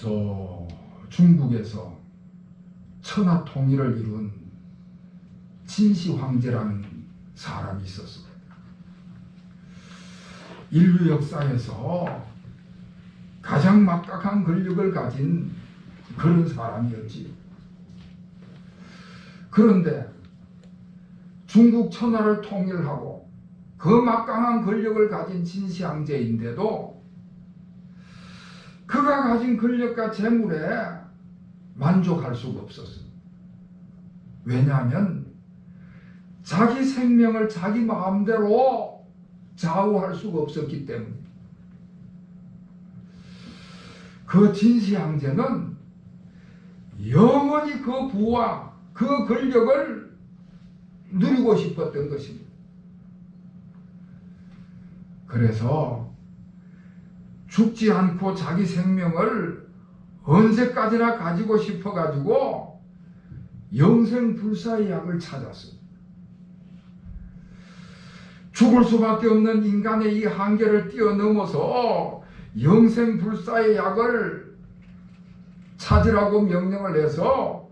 저 중국에서 천하 통일을 이룬 진시 황제라는 사람이 있었습니다. 인류 역사에서 가장 막강한 권력을 가진 그런 사람이었지요. 그런데 중국 천하를 통일하고 그 막강한 권력을 가진 진시 황제인데도 그가 가진 권력과 재물에 만족할 수가 없었어요. 왜냐하면 자기 생명을 자기 마음대로 좌우할 수가 없었기 때문에. 그 진시 황제는 영원히 그 부와 그 권력을 누리고 싶었던 것입니다. 그래서 죽지 않고 자기 생명을 언제까지나 가지고 싶어가지고 영생불사의 약을 찾았습니다. 죽을 수밖에 없는 인간의 이 한계를 뛰어넘어서 영생불사의 약을 찾으라고 명령을 해서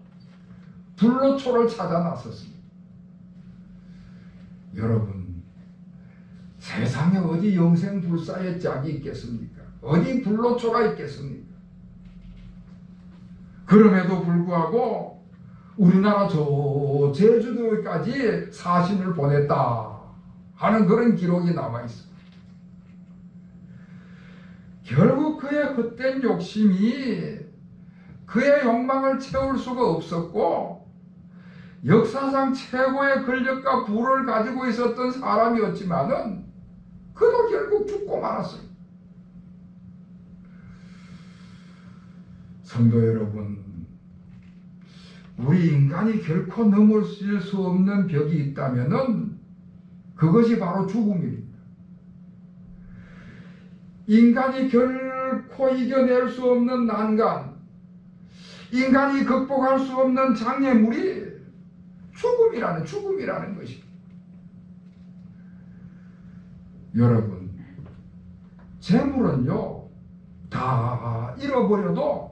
불로초를 찾아 나섰습니다. 여러분, 세상에 어디 영생불사의 짝이 있겠습니까? 어디 불로초가 있겠습니까? 그럼에도 불구하고 우리나라 저 제주도까지 사신을 보냈다 하는 그런 기록이 남아있습니다. 결국 그의 헛된 욕심이 그의 욕망을 채울 수가 없었고 역사상 최고의 권력과 부를 가지고 있었던 사람이었지만은 그도 결국 죽고 말았어요. 성도 여러분, 우리 인간이 결코 넘어질 수 없는 벽이 있다면은 그것이 바로 죽음입니다. 인간이 결코 이겨낼 수 없는 난간, 인간이 극복할 수 없는 장애물이 죽음이라는 것입니다. 여러분, 재물은요, 다 잃어버려도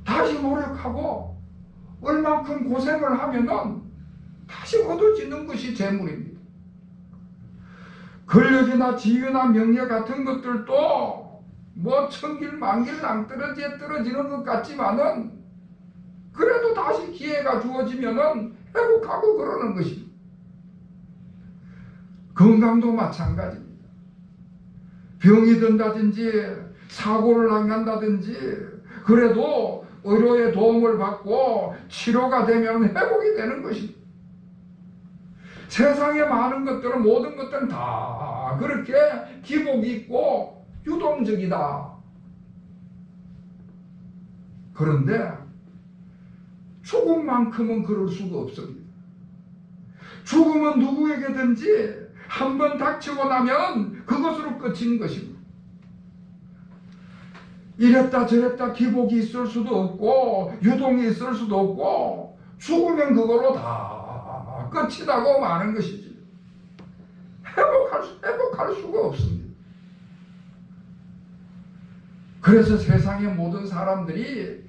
다시 노력하고 얼만큼 고생을 하면은 다시 얻어지는 것이 재물입니다. 권력이나 지위나 명예 같은 것들도 뭐 천길 만길 낭떠러지에 떨어지는 것 같지만은 그래도 다시 기회가 주어지면은 회복하고 그러는 것입니다. 건강도 마찬가지입니다. 병이 든다든지 사고를 당한다든지 그래도 의료의 도움을 받고 치료가 되면 회복이 되는 것입니다. 세상의 많은 것들은 모든 것들은 다 그렇게 기복이 있고 유동적이다. 그런데 죽음만큼은 그럴 수가 없습니다. 죽음은 누구에게든지 한번 닥치고 나면 그것으로 끝인 것입니다. 이랬다 저랬다 기복이 있을 수도 없고 유동이 있을 수도 없고 죽으면 그걸로 다 끝이라고 마는 것이지 회복할 수가 없습니다. 그래서 세상의 모든 사람들이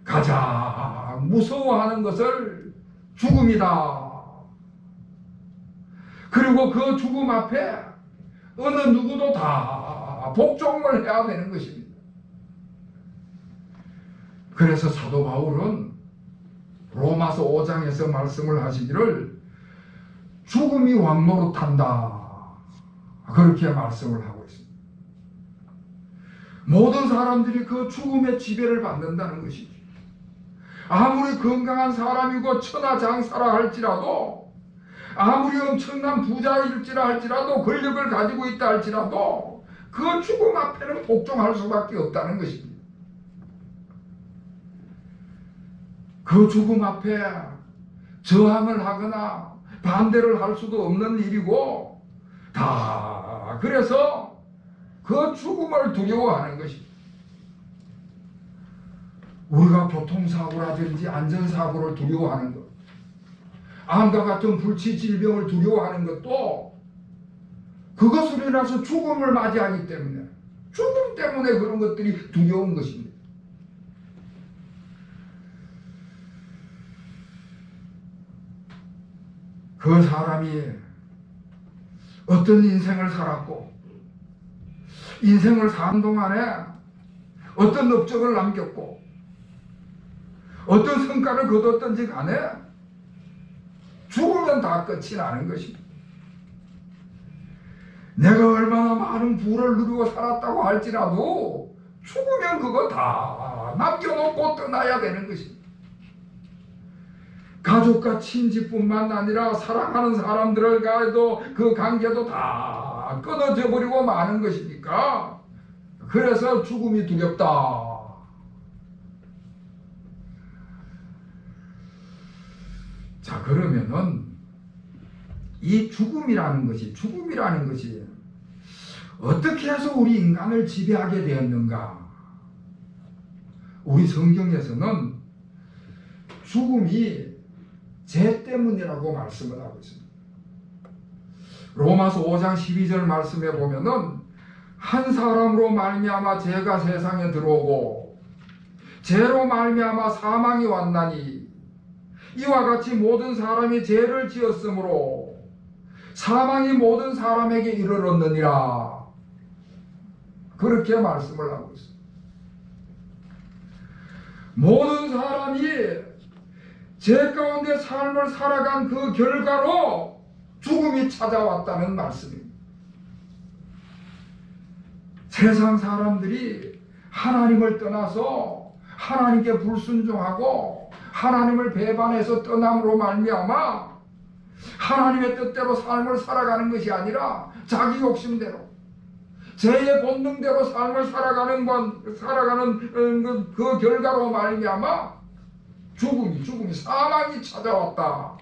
가장 무서워하는 것을 죽음이다. 그리고 그 죽음 앞에 어느 누구도 다 복종을 해야 되는 것입니다. 그래서 사도 바울은 로마서 5장에서 말씀을 하시기를 죽음이 왕노릇한다 그렇게 말씀을 하고 있습니다. 모든 사람들이 그 죽음의 지배를 받는다는 것이죠. 아무리 건강한 사람이고 천하장사라 할지라도 아무리 엄청난 부자일지라 할지라도 권력을 가지고 있다 할지라도 그 죽음 앞에는 복종할 수밖에 없다는 것입니다. 그 죽음 앞에 저항을 하거나 반대를 할 수도 없는 일이고 다 그래서 그 죽음을 두려워하는 것입니다. 우리가 교통사고라든지 안전사고를 두려워하는 것, 암과 같은 불치 질병을 두려워하는 것도 그것으로 인해서 죽음을 맞이하기 때문에 죽음 때문에 그런 것들이 두려운 것입니다. 그 사람이 어떤 인생을 살았고 인생을 사는 동안에 어떤 업적을 남겼고 어떤 성과를 거뒀던지 간에 죽으면 다 끝이 나는 것입니다. 내가 얼마나 많은 부를 누리고 살았다고 할지라도 죽으면 그거 다 남겨놓고 떠나야 되는 것입니다. 가족과 친지뿐만 아니라 사랑하는 사람들과도 그 관계도 다 끊어져 버리고 마는 것이니까 그래서 죽음이 두렵다. 자, 그러면은 이 죽음이라는 것이 어떻게 해서 우리 인간을 지배하게 되었는가? 우리 성경에서는 죽음이 죄 때문이라고 말씀을 하고 있습니다. 로마서 5장 12절 말씀에 보면은 한 사람으로 말미암아 죄가 세상에 들어오고 죄로 말미암아 사망이 왔나니 이와 같이 모든 사람이 죄를 지었으므로 사망이 모든 사람에게 이르렀느니라. 그렇게 말씀을 하고 있습니다. 모든 사람이 죄 가운데 삶을 살아간 그 결과로 죽음이 찾아왔다는 말씀입니다. 세상 사람들이 하나님을 떠나서 하나님께 불순종하고 하나님을 배반해서 떠남으로 말미암아 하나님의 뜻대로 삶을 살아가는 것이 아니라 자기 욕심대로 죄의 본능대로 삶을 살아가는 그 결과로 말미암아 죽음이 사망이 찾아왔다.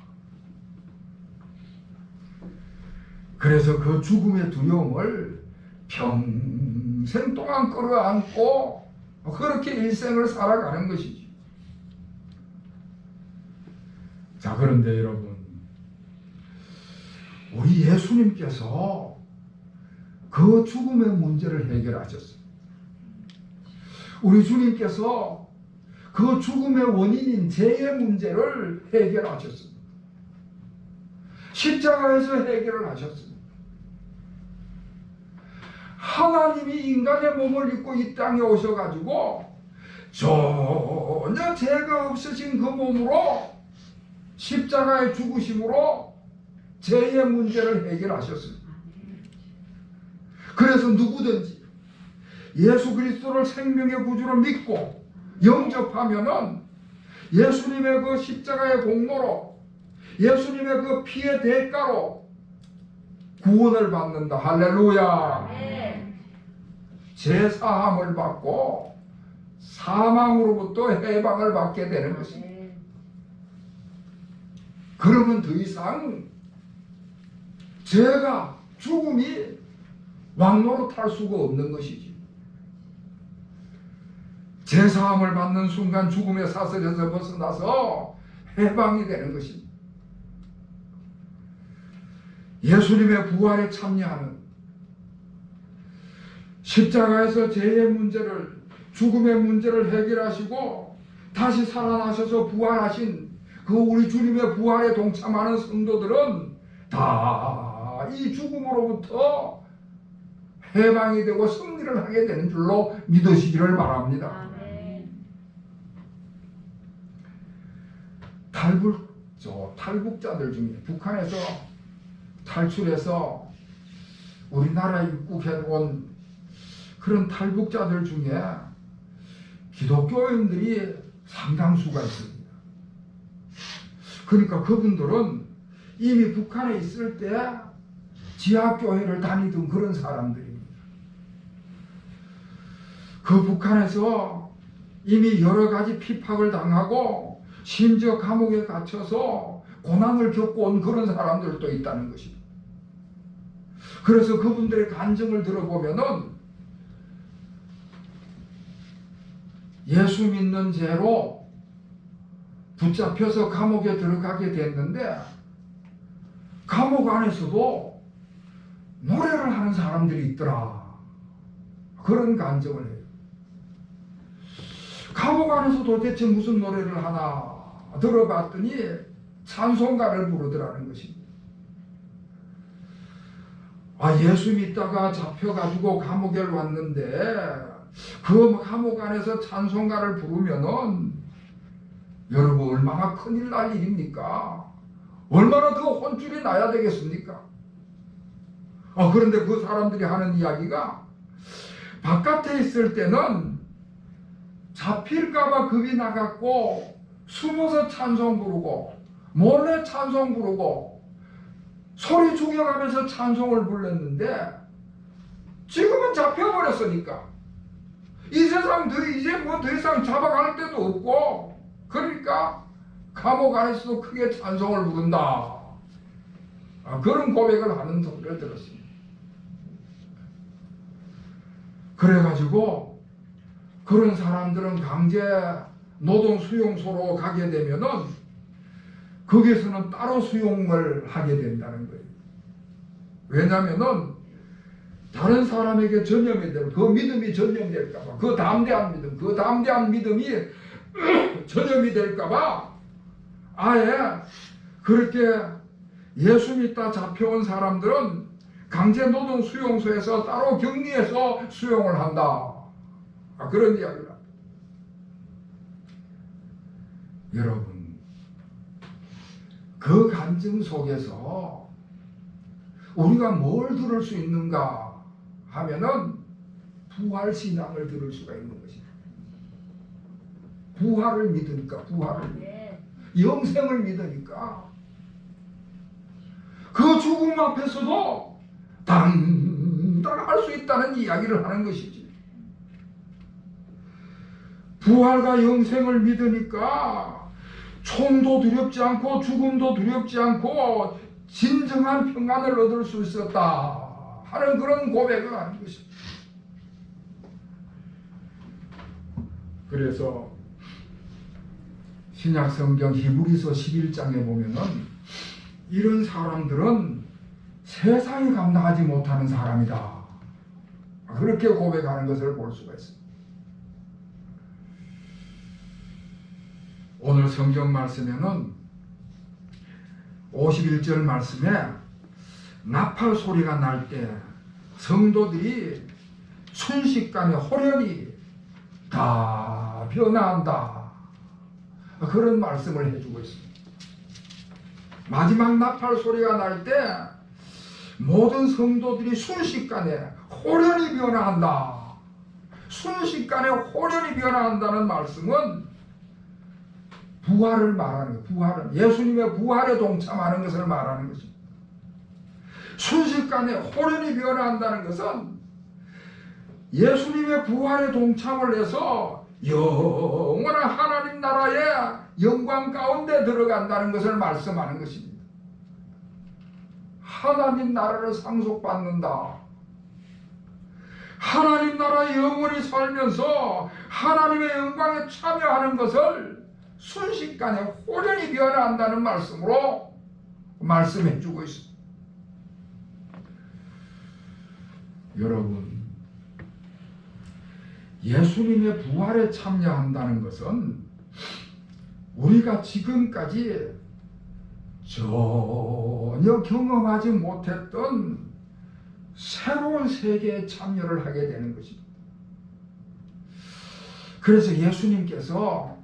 그래서 그 죽음의 두려움을 평생 동안 끌어안고 그렇게 일생을 살아가는 것이지. 자, 그런데 여러분, 우리 예수님께서 그 죽음의 문제를 해결하셨어요. 우리 주님께서 그 죽음의 원인인 죄의 문제를 해결하셨습니다. 십자가에서 해결을 하셨습니다. 하나님이 인간의 몸을 입고 이 땅에 오셔가지고 전혀 죄가 없으신 그 몸으로 십자가에 죽으심으로 죄의 문제를 해결하셨습니다. 그래서 누구든지 예수 그리스도를 생명의 구주로 믿고 영접하면은 예수님의 그 십자가의 공로로 예수님의 그 피의 대가로 구원을 받는다. 할렐루야. 죄 사함을 받고 사망으로부터 해방을 받게 되는 것입니다. 그러면 더 이상 죄가 죽음이 왕노릇할 수가 없는 것이지. 죄 사함을 받는 순간 죽음의 사슬에서 벗어나서 해방이 되는 것입니다. 예수님의 부활에 참여하는 십자가에서 죄의 문제를 죽음의 문제를 해결하시고 다시 살아나셔서 부활하신 그 우리 주님의 부활에 동참하는 성도들은 다 이 죽음으로부터 해방이 되고 승리를 하게 되는 줄로 믿으시기를 바랍니다. 탈북자들 중에 북한에서 탈출해서 우리나라에 입국해 온 그런 탈북자들 중에 기독교인들이 상당수가 있습니다. 그러니까 그분들은 이미 북한에 있을 때 지하교회를 다니던 그런 사람들입니다. 그 북한에서 이미 여러 가지 핍박을 당하고 심지어 감옥에 갇혀서 고난을 겪고 온 그런 사람들도 있다는 것입니다. 그래서 그분들의 간증을 들어보면은 예수 믿는 죄로 붙잡혀서 감옥에 들어가게 됐는데 감옥 안에서도 노래를 하는 사람들이 있더라. 그런 간증을 해요. 감옥 안에서 도대체 무슨 노래를 하나 들어봤더니 찬송가를 부르더라는 것입니다. 예수 믿다가 잡혀가지고 감옥에 왔는데 그 감옥 안에서 찬송가를 부르면은 여러분 얼마나 큰일 날 일입니까? 얼마나 더 혼쭐이 나야 되겠습니까? 그런데 그 사람들이 하는 이야기가 바깥에 있을 때는 잡힐까봐 겁이 나갖고 숨어서 찬송 부르고 몰래 찬송 부르고 소리 죽여가면서 찬송을 불렀는데 지금은 잡혀버렸으니까 이 세상 이제 뭐 더 이상 잡아갈 데도 없고 그러니까 감옥 안에서도 크게 찬송을 부른다. 그런 고백을 하는 소리를 들었습니다. 그래가지고 그런 사람들은 강제 노동 수용소로 가게 되면은 거기서는 따로 수용을 하게 된다는 거예요. 왜냐면은 다른 사람에게 전염이 되고 그 믿음이 전염될까봐 그 담대한 믿음이 전염이 될까봐 아예 그렇게 예수 믿다 잡혀온 사람들은 강제 노동 수용소에서 따로 격리해서 수용을 한다. 그런 이야기를 합니다. 여러분, 그 간증 속에서 우리가 뭘 들을 수 있는가 하면은 부활 신앙을 들을 수가 있는 것입니다. 부활을 믿으니까 영생을 믿으니까 그 죽음 앞에서도 당당할 수 있다는 이야기를 하는 것이지. 부활과 영생을 믿으니까 총도 두렵지 않고 죽음도 두렵지 않고 진정한 평안을 얻을 수 있었다 하는 그런 고백을 하는 것입니다. 그래서 신약성경 히브리서 11장에 보면은 이런 사람들은 세상이 감당하지 못하는 사람이다. 그렇게 고백하는 것을 볼 수가 있습니다. 오늘 성경 말씀에는 51절 말씀에 나팔 소리가 날 때 성도들이 순식간에 호련히 다 변화한다. 그런 말씀을 해주고 있습니다. 마지막 나팔 소리가 날 때 모든 성도들이 순식간에 호련히 변화한다. 순식간에 호련히 변화한다는 말씀은 부활을 말하는 거예요. 부활은 예수님의 부활에 동참하는 것을 말하는 것입니다. 순식간에 호련히 변화한다는 것은 예수님의 부활에 동참을 해서 영원한 하나님 나라의 영광 가운데 들어간다는 것을 말씀하는 것입니다. 하나님 나라를 상속받는다. 하나님 나라에 영원히 살면서 하나님의 영광에 참여하는 것을 순식간에 호련히 변화한다는 말씀으로 말씀해 주고 있습니다. 여러분, 예수님의 부활에 참여한다는 것은 우리가 지금까지 전혀 경험하지 못했던 새로운 세계에 참여를 하게 되는 것입니다. 그래서 예수님께서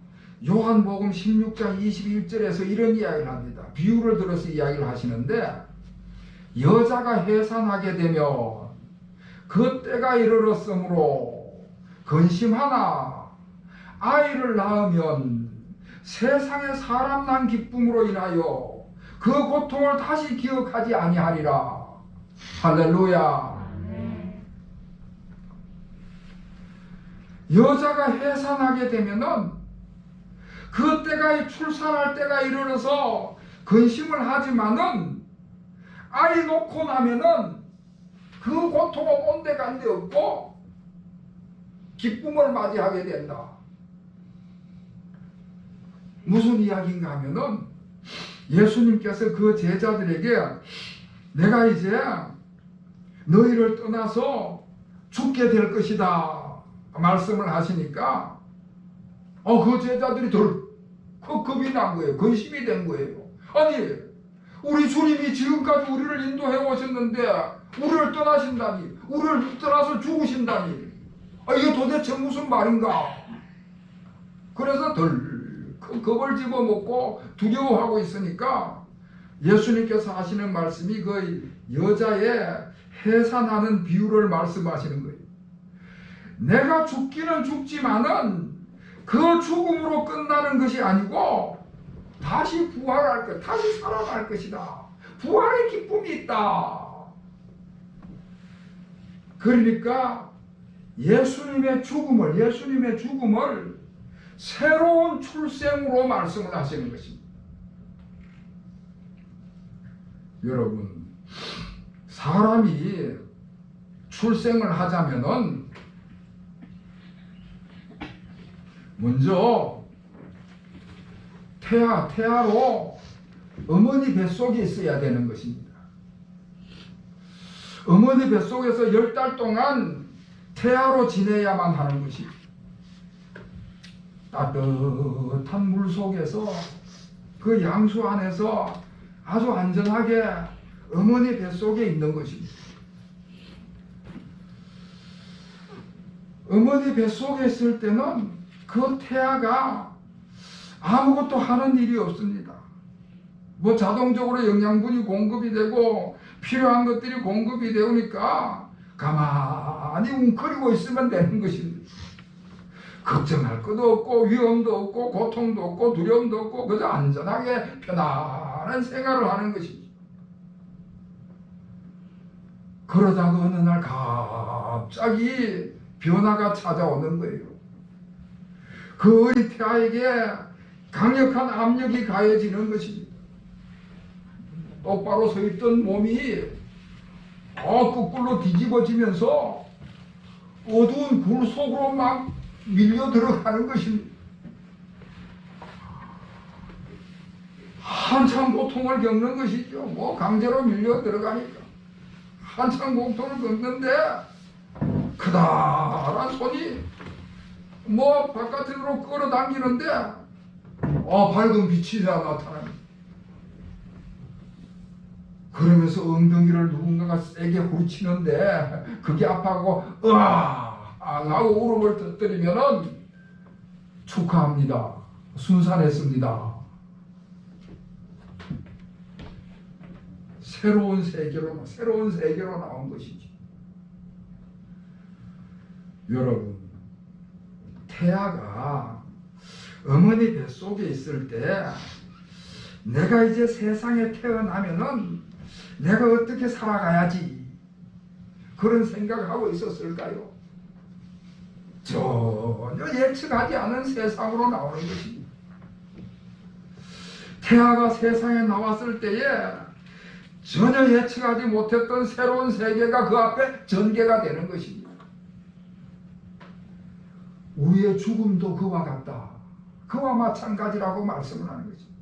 요한복음 16장 21절에서 이런 이야기를 합니다. 비유를 들어서 이야기를 하시는데 여자가 해산하게 되면 그 때가 이르렀으므로 근심하나 아이를 낳으면 세상에 사람 난 기쁨으로 인하여 그 고통을 다시 기억하지 아니하리라. 할렐루야. 여자가 해산하게 되면은 그 때가 출산할 때가 이르러서 근심을 하지만은 아이 놓고 나면은 그 고통은 온데간데 없고 기쁨을 맞이하게 된다. 무슨 이야기인가 하면은 예수님께서 그 제자들에게 내가 이제 너희를 떠나서 죽게 될 것이다 말씀을 하시니까 그 제자들이 겁이 난 거예요. 근심이 된 거예요. 아니 우리 주님이 지금까지 우리를 인도해 오셨는데 우리를 떠나신다니, 우리를 떠나서 죽으신다니, 이게 도대체 무슨 말인가? 그래서 덜 겁을 집어먹고 두려워하고 있으니까 예수님께서 하시는 말씀이 그 여자의 해산하는 비유를 말씀하시는 거예요. 내가 죽기는 죽지만은 그 죽음으로 끝나는 것이 아니고 다시 부활할 것, 다시 살아날 것이다. 부활의 기쁨이 있다. 그러니까 예수님의 죽음을 새로운 출생으로 말씀을 하시는 것입니다. 여러분, 사람이 출생을 하자면은 먼저 태아로 어머니 뱃속에 있어야 되는 것입니다. 어머니 뱃속에서 10달 동안 태아로 지내야만 하는 것입니다. 따뜻한 물 속에서 그 양수 안에서 아주 안전하게 어머니 뱃속에 있는 것입니다. 어머니 뱃속에 있을 때는 그 태아가 아무것도 하는 일이 없습니다. 뭐 자동적으로 영양분이 공급이 되고 필요한 것들이 공급이 되니까 가만히 웅크리고 있으면 되는 것입니다. 걱정할 것도 없고 위험도 없고 고통도 없고 두려움도 없고 그저 안전하게 편안한 생활을 하는 것입니다. 그러다가 어느 날 갑자기 변화가 찾아오는 거예요. 그 어린 태아에게 강력한 압력이 가해지는 것입니다. 똑바로 서 있던 몸이 거꾸로 뒤집어지면서 어두운 굴 속으로 막 밀려 들어가는 것입니다. 한참 고통을 겪는 것이죠. 뭐 강제로 밀려 들어가니까 한참 고통을 겪는데 크다란 손이 뭐 바깥으로 끌어당기는데 밝은 빛이 나타납니다. 그러면서 엉덩이를 누군가가 세게 후리치는데 그게 아파하고 하고 울음을 터뜨리면은 축하합니다. 순산했습니다. 새로운 세계로 나온 것이지. 여러분, 태아가 어머니 뱃속에 있을 때 내가 이제 세상에 태어나면은 내가 어떻게 살아가야지 그런 생각을 하고 있었을까요? 전혀 예측하지 않은 세상으로 나오는 것입니다. 태아가 세상에 나왔을 때에 전혀 예측하지 못했던 새로운 세계가 그 앞에 전개가 되는 것입니다. 우리의 죽음도 그와 같다. 그와 마찬가지라고 말씀을 하는 것입니다.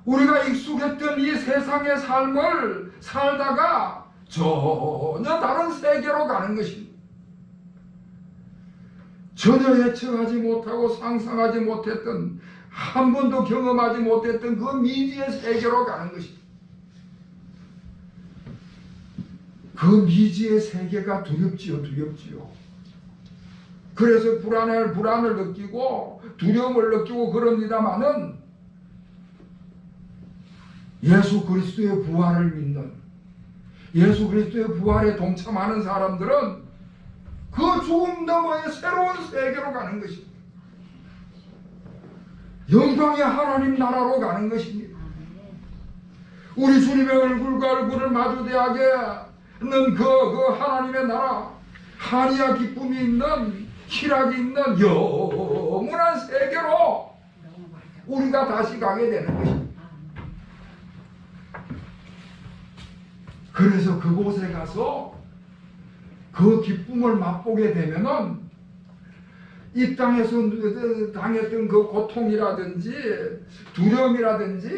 우리가 익숙했던 이 세상의 삶을 살다가 전혀 다른 세계로 가는 것입니다. 전혀 예측하지 못하고 상상하지 못했던, 한 번도 경험하지 못했던 그 미지의 세계로 가는 것입니다. 그 미지의 세계가 두렵지요. 그래서 불안을 느끼고 두려움을 느끼고 그럽니다마는 예수 그리스도의 부활을 믿는, 예수 그리스도의 부활에 동참하는 사람들은 그 죽음 너머의 새로운 세계로 가는 것입니다. 영광의 하나님 나라로 가는 것입니다. 우리 주님의 얼굴과 얼굴을 마주대하게 하는 그 하나님의 나라, 한이와 기쁨이 있는, 희락이 있는 영원한 세계로 우리가 다시 가게 되는 것입니다. 그래서 그곳에 가서 그 기쁨을 맛보게 되면은 이 땅에서 당했던 그 고통이라든지 두려움이라든지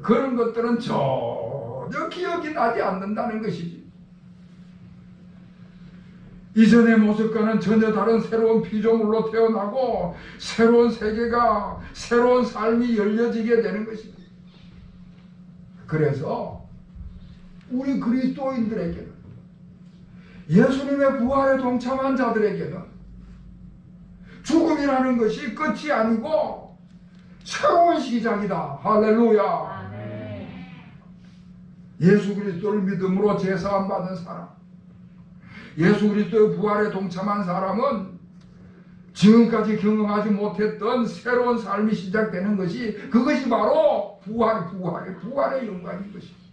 그런 것들은 전혀 기억이 나지 않는다는 것이지. 이전의 모습과는 전혀 다른 새로운 피조물로 태어나고 새로운 세계가, 새로운 삶이 열려지게 되는 것입니다. 그래서 우리 그리스도인들에게는, 예수님의 부활에 동참한 자들에게는 죽음이라는 것이 끝이 아니고 새로운 시작이다. 할렐루야. 예수 그리스도를 믿음으로 제사함 받은 사람, 예수 그리스도의 부활에 동참한 사람은 지금까지 경험하지 못했던 새로운 삶이 시작되는 것이, 그것이 바로 부활의 영광인 것입니다.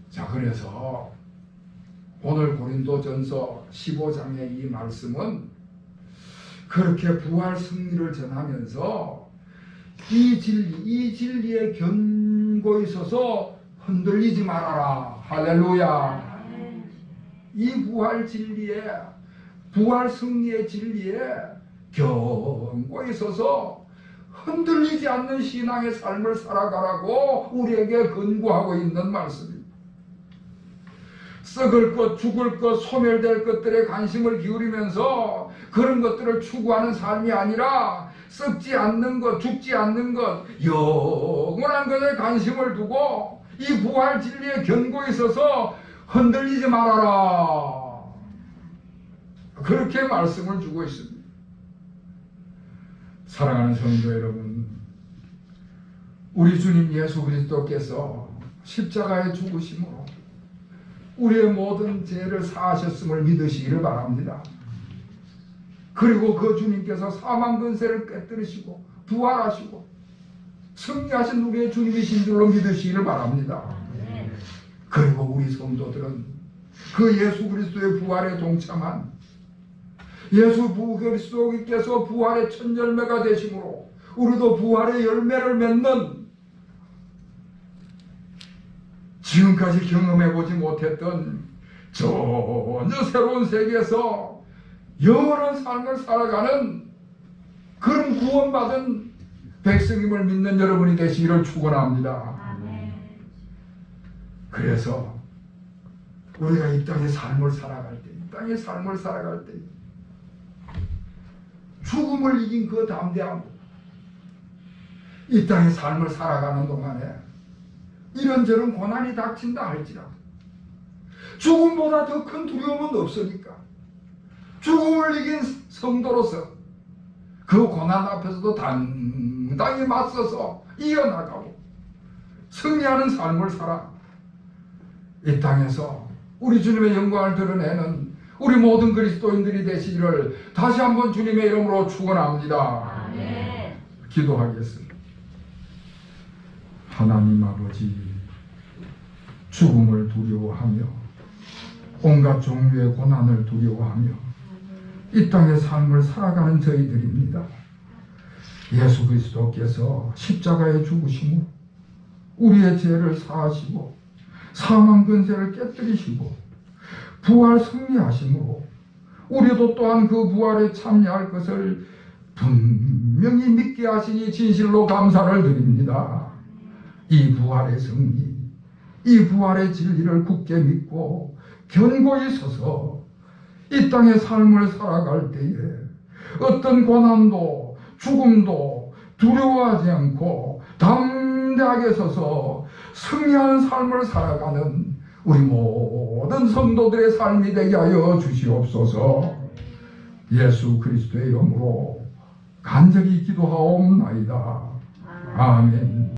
자, 그래서 오늘 고린도전서 15장의 이 말씀은 그렇게 부활 승리를 전하면서 이 진리에 견고 있어서 흔들리지 말아라. 할렐루야. 이 부활 진리에, 부활 승리의 진리에 견고 있어서 흔들리지 않는 신앙의 삶을 살아가라고 우리에게 권고하고 있는 말씀입니다. 썩을 것, 죽을 것, 소멸될 것들에 관심을 기울이면서 그런 것들을 추구하는 삶이 아니라 썩지 않는 것, 죽지 않는 것, 영원한 것에 관심을 두고 이 부활 진리에 견고히 있어서 흔들리지 말아라. 그렇게 말씀을 주고 있습니다. 사랑하는 성도 여러분, 우리 주님 예수 그리스도께서 십자가에 죽으심으로 우리의 모든 죄를 사하셨음을 믿으시기를 바랍니다. 그리고 그 주님께서 사망 권세를 깨뜨리시고 부활하시고 승리하신 우리의 주님이신 줄로 믿으시기를 바랍니다. 그리고 우리 성도들은 그 예수 그리스도의 부활에 동참한 예수 그리스도께서 부활의 첫 열매가 되심으로 우리도 부활의 열매를 맺는, 지금까지 경험해보지 못했던 전혀 새로운 세계에서 영원한 삶을 살아가는 그런 구원받은 백성임을 믿는 여러분이 되시기를 축원합니다. 그래서 우리가 이 땅의 삶을 살아갈 때, 죽음을 이긴 그 담대함, 이 땅의 삶을 살아가는 동안에 이런저런 고난이 닥친다 할지라도 죽음보다 더 큰 두려움은 없으니까 죽음을 이긴 성도로서 그 고난 앞에서도 당당히 맞서서 이어나가고 승리하는 삶을 살아 이 땅에서 우리 주님의 영광을 드러내는 우리 모든 그리스도인들이 되시기를 다시 한번 주님의 이름으로 축원합니다. 기도하겠습니다. 하나님 아버지, 죽음을 두려워하며 온갖 종류의 고난을 두려워하며 이 땅의 삶을 살아가는 저희들입니다. 예수 그리스도께서 십자가에 죽으심으로 우리의 죄를 사하시고 사망 권세를 깨뜨리시고 부활 승리하심으로 우리도 또한 그 부활에 참여할 것을 분명히 믿게 하시니 진실로 감사를 드립니다. 이 부활의 승리, 이 부활의 진리를 굳게 믿고 견고히 서서 이 땅의 삶을 살아갈 때에 어떤 고난도 죽음도 두려워하지 않고 담대하게 서서 승리하는 삶을 살아가는 우리 모든 성도들의 삶이 되게 하여 주시옵소서. 예수 그리스도의 이름으로 간절히 기도하옵나이다. 아멘.